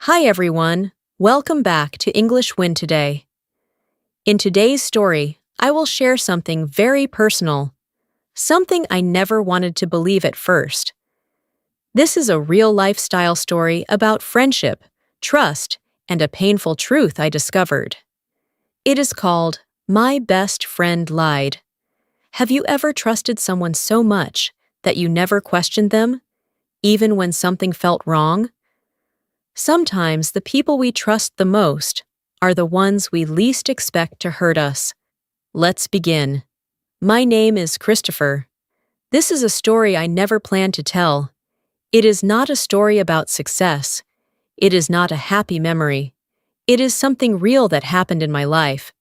Hi everyone, welcome back to English Win Today. In today's story, I will share something very personal, something I never wanted to believe at first. This is a real lifestyle story about friendship, trust, and a painful truth I discovered. It is called My Best Friend Lied. Have you ever trusted someone so much that you never questioned them, even when something felt wrong? Sometimes the people we trust the most are the ones we least expect to hurt us. Let's begin. My name is Christopher. This is a story I never planned to tell. It is not a story about success. It is not a happy memory. It is something real that happened in my life.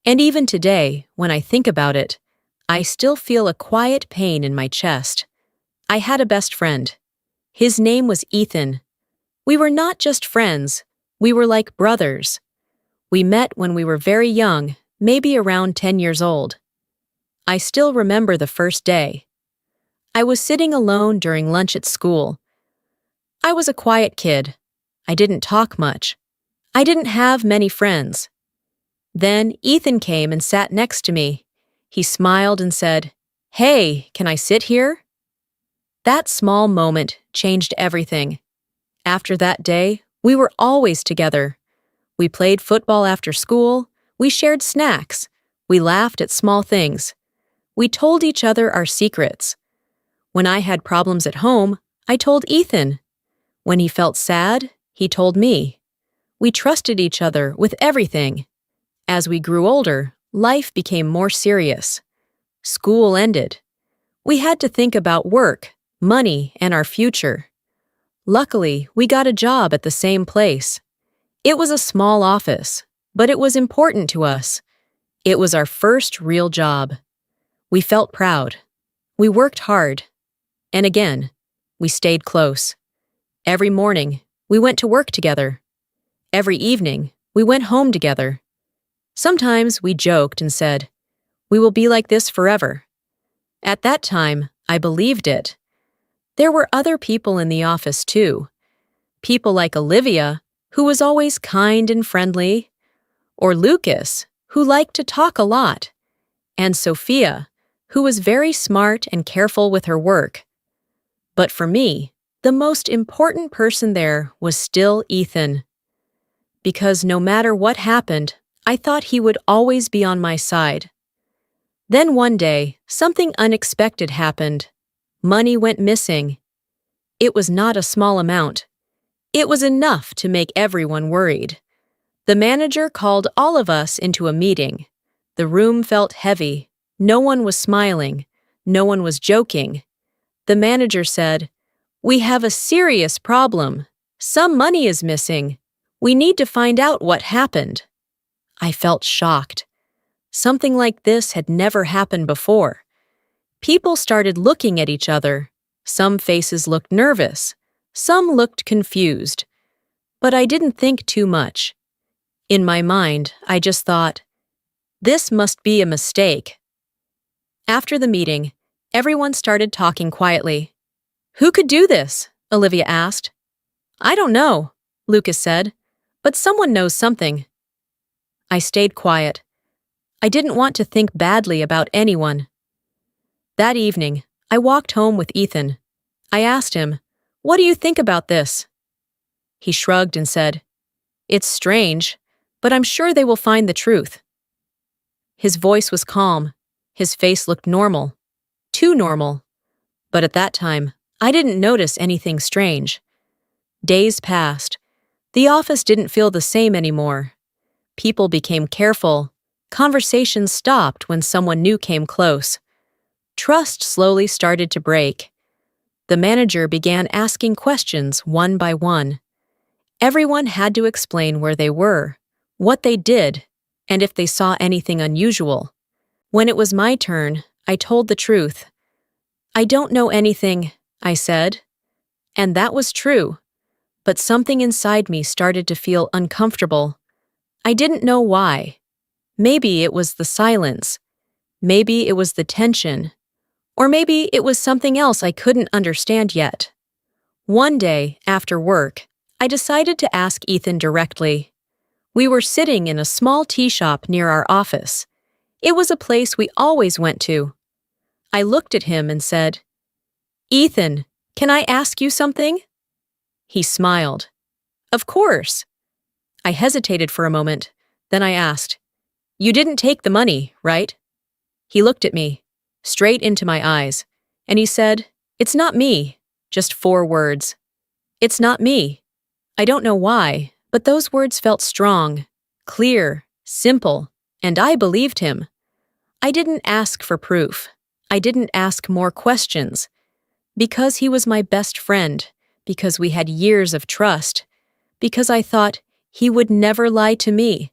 And even today, when I think about it, I still feel a quiet pain in my chest. I had a best friend. His name was Ethan. We were not just friends, we were like brothers. We met when we were very young, maybe around 10 years old. I still remember the first day. I was sitting alone during lunch at school. I was a quiet kid. I didn't talk much. I didn't have many friends. Then Ethan came and sat next to me. He smiled and said, "Hey, can I sit here?" That small moment changed everything. After that day, we were always together. We played football after school, we shared snacks, we laughed at small things. We told each other our secrets. When I had problems at home, I told Ethan. When he felt sad, he told me. We trusted each other with everything. As we grew older, life became more serious. School ended. We had to think about work, money, and our future. Luckily, we got a job at the same place. It was a small office, but it was important to us. It was our first real job. We felt proud. We worked hard. And again, we stayed close. Every morning, we went to work together. Every evening, we went home together. Sometimes we joked and said, "We will be like this forever." At that time, I believed it. There were other people in the office too. People like Olivia, who was always kind and friendly, or Lucas, who liked to talk a lot, and Sophia, who was very smart and careful with her work. But for me, the most important person there was still Ethan. Because no matter what happened, I thought he would always be on my side. Then one day, something unexpected happened. Money went missing. It was not a small amount. It was enough to make everyone worried. The manager called all of us into a meeting. The room felt heavy. No one was smiling. No one was joking. The manager said, "We have a serious problem. Some money is missing. We need to find out what happened." I felt shocked. Something like this had never happened before. People started looking at each other. Some faces looked nervous. Some looked confused. But I didn't think too much. In my mind, I just thought, this must be a mistake. After the meeting, everyone started talking quietly. "Who could do this?" Olivia asked. "I don't know," Lucas said, "but someone knows something." I stayed quiet. I didn't want to think badly about anyone. That evening, I walked home with Ethan. I asked him, "What do you think about this?" He shrugged and said, "It's strange, but I'm sure they will find the truth." His voice was calm. His face looked normal. Too normal. But at that time, I didn't notice anything strange. Days passed. The office didn't feel the same anymore. People became careful. Conversations stopped when someone new came close. Trust slowly started to break. The manager began asking questions one by one. Everyone had to explain where they were, what they did, and if they saw anything unusual. When it was my turn, I told the truth. "I don't know anything," I said. And that was true. But something inside me started to feel uncomfortable. I didn't know why. Maybe it was the silence. Maybe it was the tension. Or maybe it was something else I couldn't understand yet. One day, after work, I decided to ask Ethan directly. We were sitting in a small tea shop near our office. It was a place we always went to. I looked at him and said, "Ethan, can I ask you something?" He smiled. "Of course." I hesitated for a moment. Then I asked, "You didn't take the money, right?" He looked at me, straight into my eyes, and he said, "It's not me." Just 4 words. "It's not me." I don't know why, but those words felt strong, clear, simple, and I believed him. I didn't ask for proof. I didn't ask more questions. Because he was my best friend, because we had years of trust, because I thought he would never lie to me.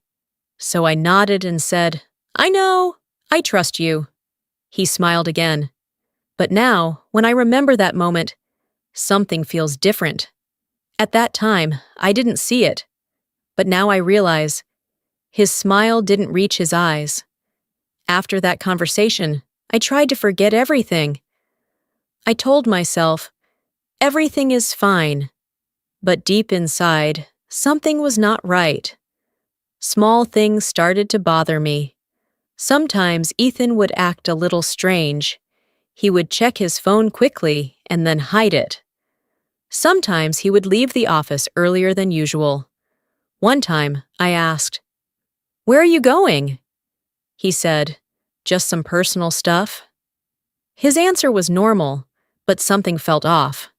So I nodded and said, "I know, I trust you." He smiled again. But now, when I remember that moment, something feels different. At that time, I didn't see it. But now I realize his smile didn't reach his eyes. After that conversation, I tried to forget everything. I told myself, everything is fine. But deep inside, something was not right. Small things started to bother me. Sometimes Ethan would act a little strange. He would check his phone quickly and then hide it. Sometimes he would leave the office earlier than usual. One time, I asked, "Where are you going?" He said, "Just some personal stuff." His answer was normal, but something felt off.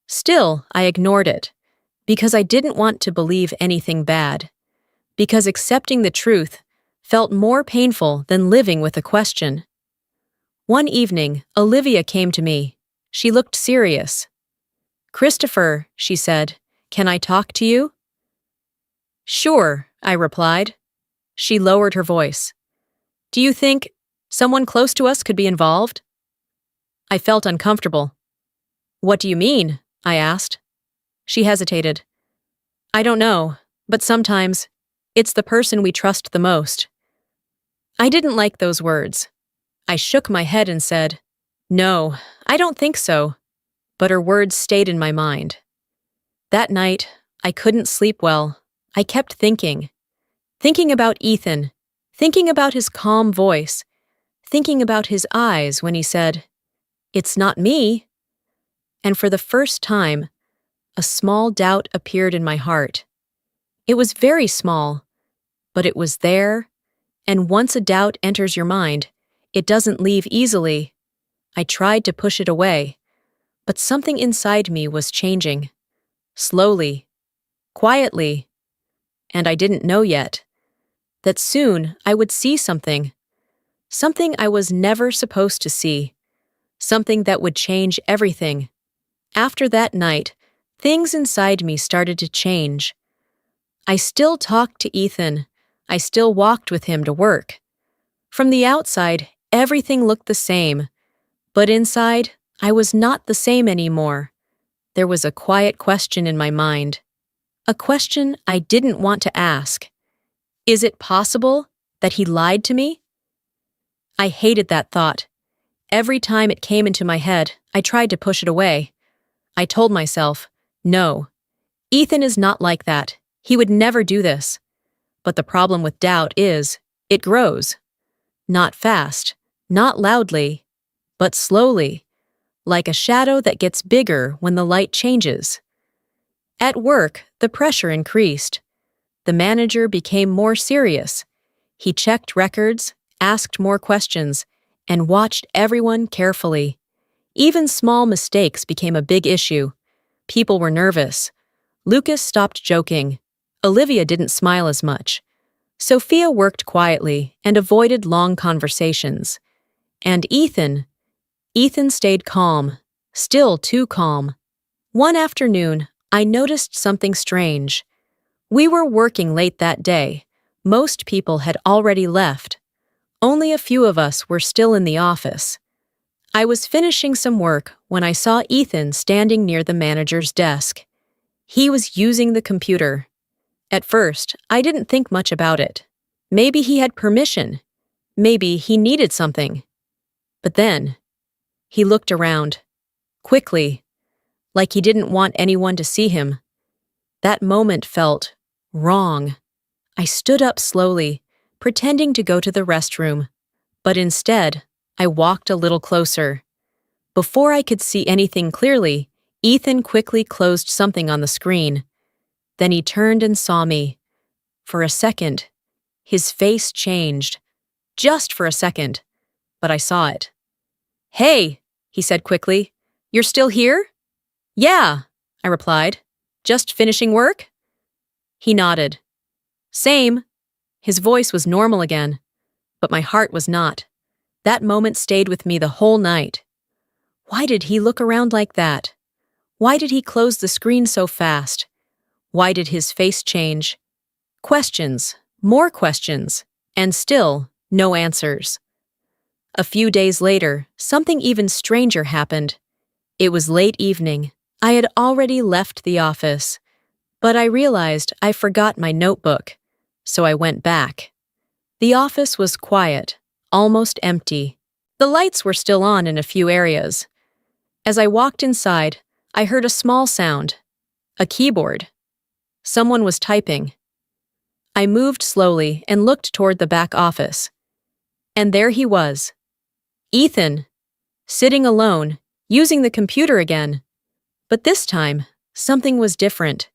Still, I ignored it, because I didn't want to believe anything bad, because accepting the truth felt more painful than living with a question. One evening, Olivia came to me. She looked serious. "Christopher," she said, "can I talk to you?" "Sure," I replied. She lowered her voice. "Do you think someone close to us could be involved?" I felt uncomfortable. "What do you mean?" I asked. She hesitated. "I don't know, but sometimes it's the person we trust the most." I didn't like those words. I shook my head and said, "No, I don't think so." But her words stayed in my mind. That night, I couldn't sleep well. I kept thinking about Ethan, thinking about his calm voice, thinking about his eyes when he said, "It's not me." And for the first time, a small doubt appeared in my heart. It was very small, but it was there, and once a doubt enters your mind, it doesn't leave easily. I tried to push it away, but something inside me was changing. Slowly, quietly, and I didn't know yet that soon I would see something I was never supposed to see, something that would change everything. After that night, things inside me started to change. I still talked to Ethan. I still walked with him to work. From the outside, everything looked the same, but inside, I was not the same anymore. There was a quiet question in my mind, a question I didn't want to ask. Is it possible that he lied to me? I hated that thought. Every time it came into my head, I tried to push it away. I told myself, no, Ethan is not like that. He would never do this. But the problem with doubt is, it grows. Not fast, not loudly, but slowly, like a shadow that gets bigger when the light changes. At work, the pressure increased. The manager became more serious. He checked records, asked more questions, and watched everyone carefully. Even small mistakes became a big issue. People were nervous. Lucas stopped joking. Olivia didn't smile as much. Sophia worked quietly and avoided long conversations. And Ethan stayed calm, still too calm. One afternoon, I noticed something strange. We were working late that day. Most people had already left. Only a few of us were still in the office. I was finishing some work when I saw Ethan standing near the manager's desk. He was using the computer. At first, I didn't think much about it. Maybe he had permission. Maybe he needed something. But then, he looked around, quickly, like he didn't want anyone to see him. That moment felt wrong. I stood up slowly, pretending to go to the restroom, but instead, I walked a little closer. Before I could see anything clearly, Ethan quickly closed something on the screen. Then he turned and saw me. For a second, his face changed. Just for a second, but I saw it. "Hey," he said quickly. "You're still here?" "Yeah," I replied. "Just finishing work?" He nodded. "Same." His voice was normal again, but my heart was not. That moment stayed with me the whole night. Why did he look around like that? Why did he close the screen so fast? Why did his face change? Questions, more questions, and still no answers. A few days later, something even stranger happened. It was late evening. I had already left the office, but I realized I forgot my notebook, so I went back. The office was quiet, almost empty. The lights were still on in a few areas. As I walked inside, I heard a small sound. A keyboard. Someone was typing. I moved slowly and looked toward the back office. And there he was. Ethan, sitting alone, using the computer again. But this time, something was different.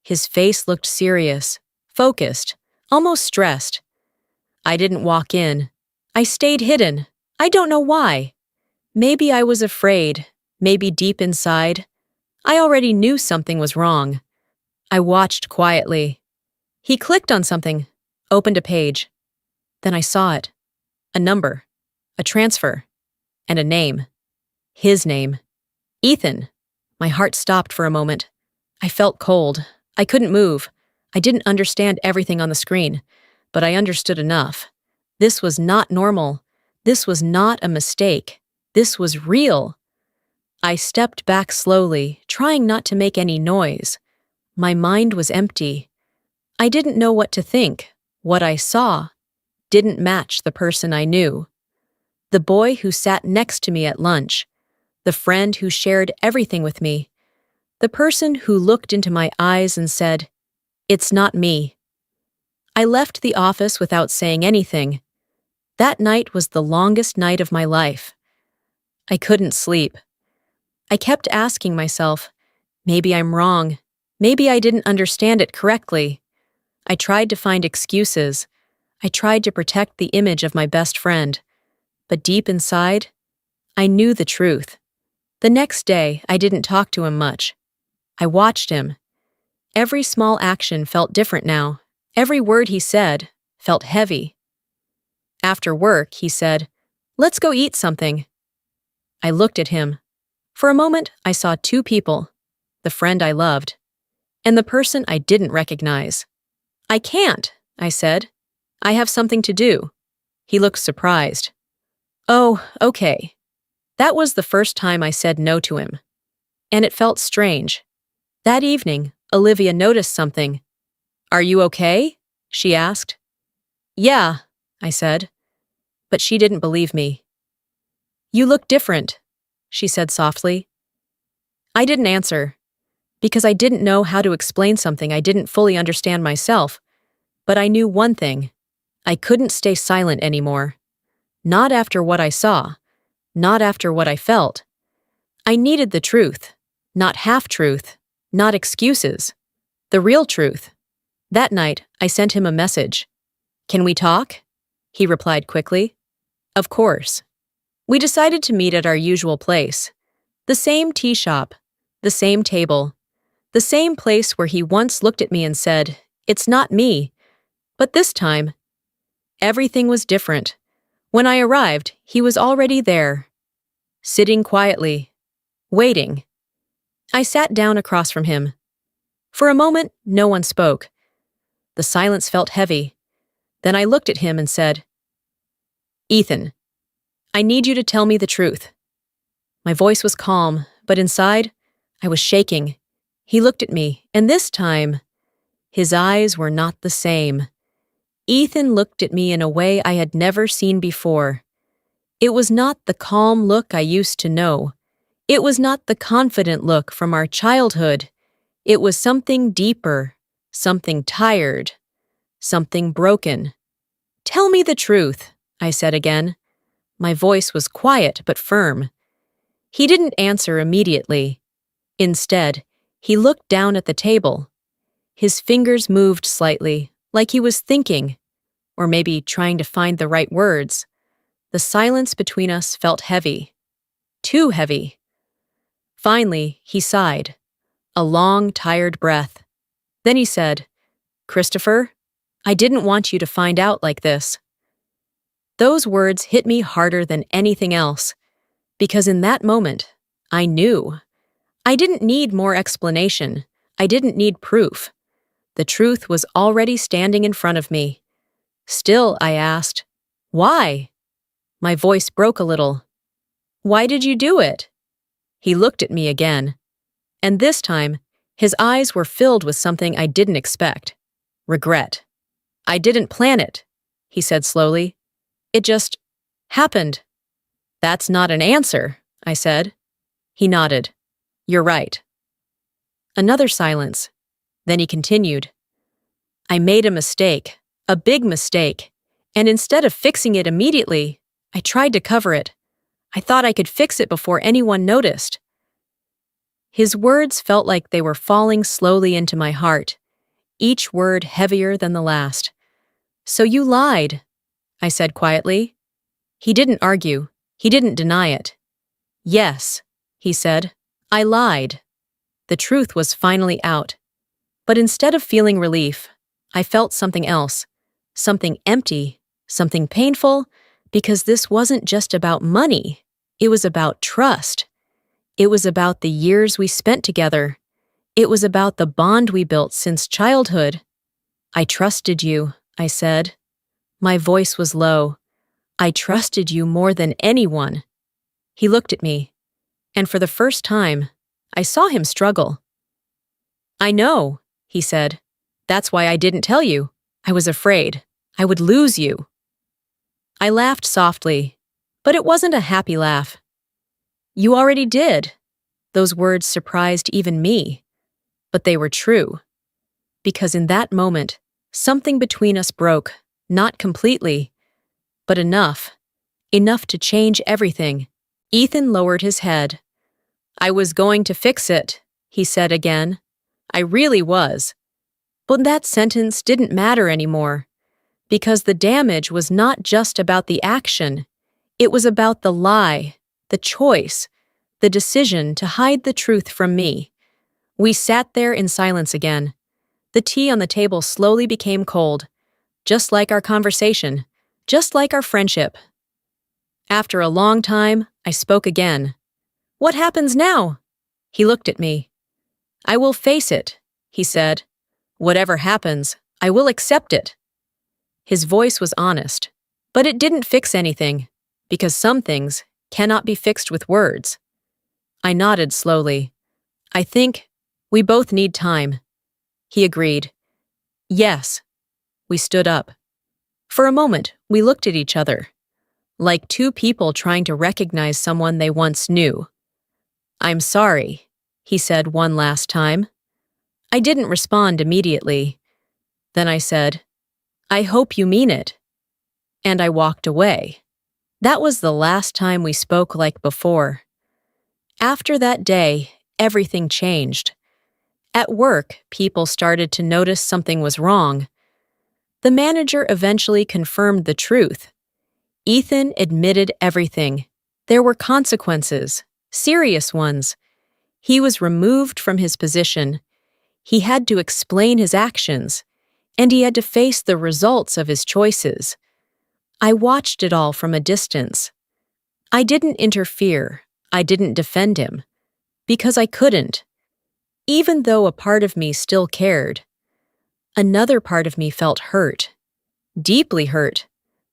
His face looked serious, focused, almost stressed. I didn't walk in. I stayed hidden. I don't know why. Maybe I was afraid. Maybe deep inside, I already knew something was wrong. I watched quietly. He clicked on something, opened a page. Then I saw it. A number, a transfer, and a name. His name. Ethan. My heart stopped for a moment. I felt cold. I couldn't move. I didn't understand everything on the screen, but I understood enough. This was not normal. This was not a mistake. This was real. I stepped back slowly, trying not to make any noise. My mind was empty. I didn't know what to think. What I saw didn't match the person I knew. The boy who sat next to me at lunch. The friend who shared everything with me. The person who looked into my eyes and said, "It's not me." I left the office without saying anything. That night was the longest night of my life. I couldn't sleep. I kept asking myself, maybe I'm wrong. Maybe I didn't understand it correctly. I tried to find excuses. I tried to protect the image of my best friend. But deep inside, I knew the truth. The next day, I didn't talk to him much. I watched him. Every small action felt different now. Every word he said felt heavy. After work, he said, "Let's go eat something." I looked at him. For a moment, I saw two people, the friend I loved, and the person I didn't recognize. "I can't," I said. "I have something to do." He looked surprised. "Oh, okay." That was the first time I said no to him. And it felt strange. That evening, Olivia noticed something. "Are you okay?" she asked. "Yeah," I said. But she didn't believe me. "You look different," she said softly. I didn't answer, because I didn't know how to explain something I didn't fully understand myself. But I knew one thing. I couldn't stay silent anymore. Not after what I saw. Not after what I felt. I needed the truth. Not half-truth. Not excuses. The real truth. That night, I sent him a message. "Can we talk?" He replied quickly. "Of course." We decided to meet at our usual place. The same tea shop. The same table. The same place where he once looked at me and said, "It's not me." But this time, everything was different. When I arrived, he was already there. Sitting quietly. Waiting. I sat down across from him. For a moment, no one spoke. The silence felt heavy. Then I looked at him and said, "Ethan, I need you to tell me the truth." My voice was calm, but inside, I was shaking. He looked at me, and this time, his eyes were not the same. Ethan looked at me in a way I had never seen before. It was not the calm look I used to know. It was not the confident look from our childhood. It was something deeper, something tired, something broken. "Tell me the truth," I said again. My voice was quiet but firm. He didn't answer immediately. Instead, he looked down at the table. His fingers moved slightly, like he was thinking, or maybe trying to find the right words. The silence between us felt heavy. Too heavy. Finally, he sighed. A long, tired breath. Then he said, "Christopher, I didn't want you to find out like this." Those words hit me harder than anything else, because in that moment, I knew. I didn't need more explanation. I didn't need proof. The truth was already standing in front of me. Still, I asked, "Why?" My voice broke a little. "Why did you do it?" He looked at me again. And this time, his eyes were filled with something I didn't expect. Regret. "I didn't plan it," he said slowly. "It just happened." "That's not an answer," I said. He nodded. "You're right." Another silence. Then he continued. "I made a mistake, a big mistake, and instead of fixing it immediately, I tried to cover it. I thought I could fix it before anyone noticed." His words felt like they were falling slowly into my heart, each word heavier than the last. "So you lied," I said quietly. He didn't argue. He didn't deny it. "Yes," he said, "I lied." The truth was finally out. But instead of feeling relief, I felt something else, something empty, something painful, because this wasn't just about money. It was about trust. It was about the years we spent together. It was about the bond we built since childhood. "I trusted you," I said. My voice was low. "I trusted you more than anyone." He looked at me, and for the first time, I saw him struggle. "I know," he said. "That's why I didn't tell you. I was afraid. I would lose you." I laughed softly, but it wasn't a happy laugh. "You already did." Those words surprised even me, but they were true. Because in that moment, something between us broke, not completely, but enough to change everything. Ethan lowered his head. "I was going to fix it," he said again. "I really was." But that sentence didn't matter anymore, because the damage was not just about the action. It was about the lie, the choice, the decision to hide the truth from me. We sat there in silence again. The tea on the table slowly became cold, just like our conversation, just like our friendship. After a long time, I spoke again. "What happens now?" He looked at me. "I will face it," he said. "Whatever happens, I will accept it." His voice was honest, but it didn't fix anything, because some things cannot be fixed with words. I nodded slowly. "I think we both need time." He agreed. "Yes." We stood up. For a moment, we looked at each other, like two people trying to recognize someone they once knew. "I'm sorry," he said one last time. I didn't respond immediately. Then I said, "I hope you mean it." And I walked away. That was the last time we spoke like before. After that day, everything changed. At work, people started to notice something was wrong. The manager eventually confirmed the truth. Ethan admitted everything. There were consequences, serious ones. He was removed from his position. He had to explain his actions, and he had to face the results of his choices. I watched it all from a distance. I didn't interfere. I didn't defend him, because I couldn't. Even though a part of me still cared, another part of me felt hurt, deeply hurt,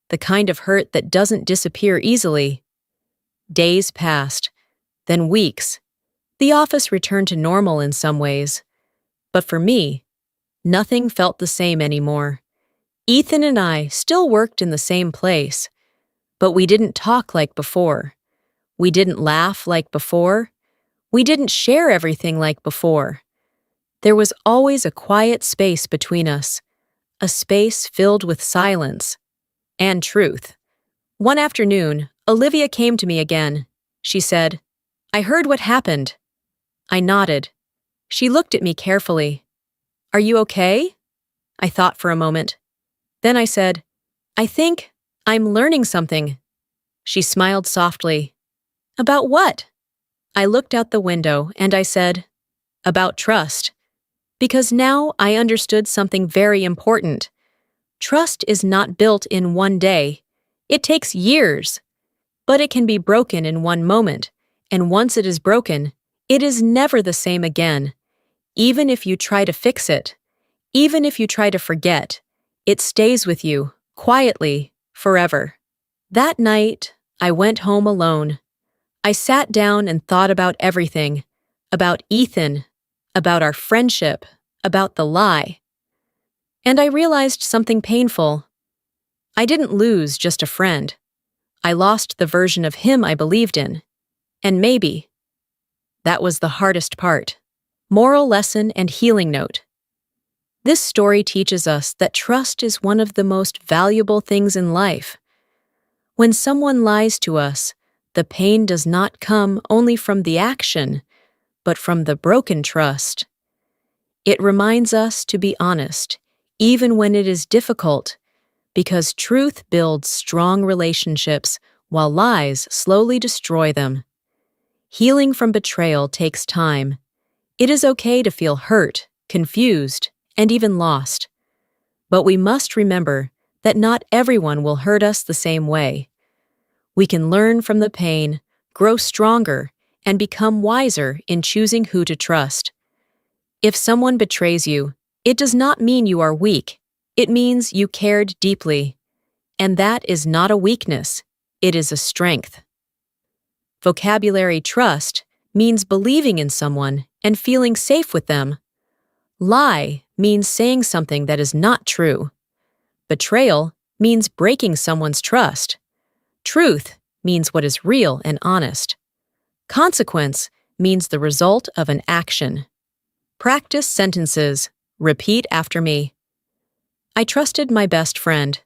the kind of hurt that doesn't disappear easily. Days passed, then weeks. The office returned to normal in some ways. But for me, nothing felt the same anymore. Ethan and I still worked in the same place, but we didn't talk like before. We didn't laugh like before. We didn't share everything like before. There was always a quiet space between us, a space filled with silence and truth. One afternoon, Olivia came to me again. She said, "I heard what happened." I nodded. She looked at me carefully. "Are you okay?" I thought for a moment. Then I said, "I think I'm learning something." She smiled softly. "About what?" I looked out the window and I said, "About trust." Because now I understood something very important. Trust is not built in one day. It takes years. But it can be broken in one moment, and once it is broken, it is never the same again. Even if you try to fix it, even if you try to forget, it stays with you, quietly, forever. That night, I went home alone. I sat down and thought about everything, about Ethan, about our friendship, about the lie. And I realized something painful. I didn't lose just a friend. I lost the version of him I believed in. And maybe that was the hardest part. Moral lesson and healing note. This story teaches us that trust is one of the most valuable things in life. When someone lies to us, the pain does not come only from the action, but from the broken trust. It reminds us to be honest, even when it is difficult, because truth builds strong relationships while lies slowly destroy them. Healing from betrayal takes time. It is okay to feel hurt, confused, and even lost. But we must remember that not everyone will hurt us the same way. We can learn from the pain, grow stronger, and become wiser in choosing who to trust. If someone betrays you, it does not mean you are weak. It means you cared deeply. And that is not a weakness. It is a strength. Vocabulary trust means believing in someone and feeling safe with them. Lie means saying something that is not true. Betrayal means breaking someone's trust. Truth means what is real and honest. Consequence means the result of an action. Practice sentences. Repeat after me. I trusted my best friend.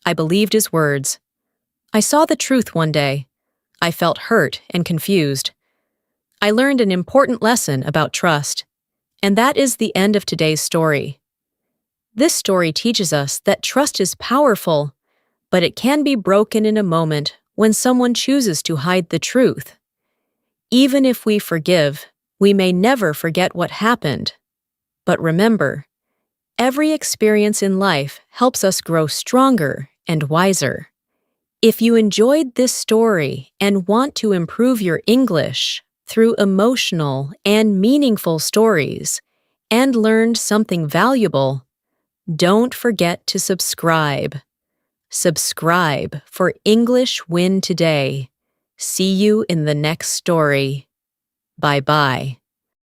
I believed his words. I saw the truth one day. I felt hurt and confused. I learned an important lesson about trust. And that is the end of today's story. This story teaches us that trust is powerful, but it can be broken in a moment when someone chooses to hide the truth. Even if we forgive, we may never forget what happened. But remember, every experience in life helps us grow stronger and wiser. If you enjoyed this story and want to improve your English through emotional and meaningful stories and learned something valuable, don't forget to subscribe. Subscribe for English Win Today. See you in the next story. Bye-bye.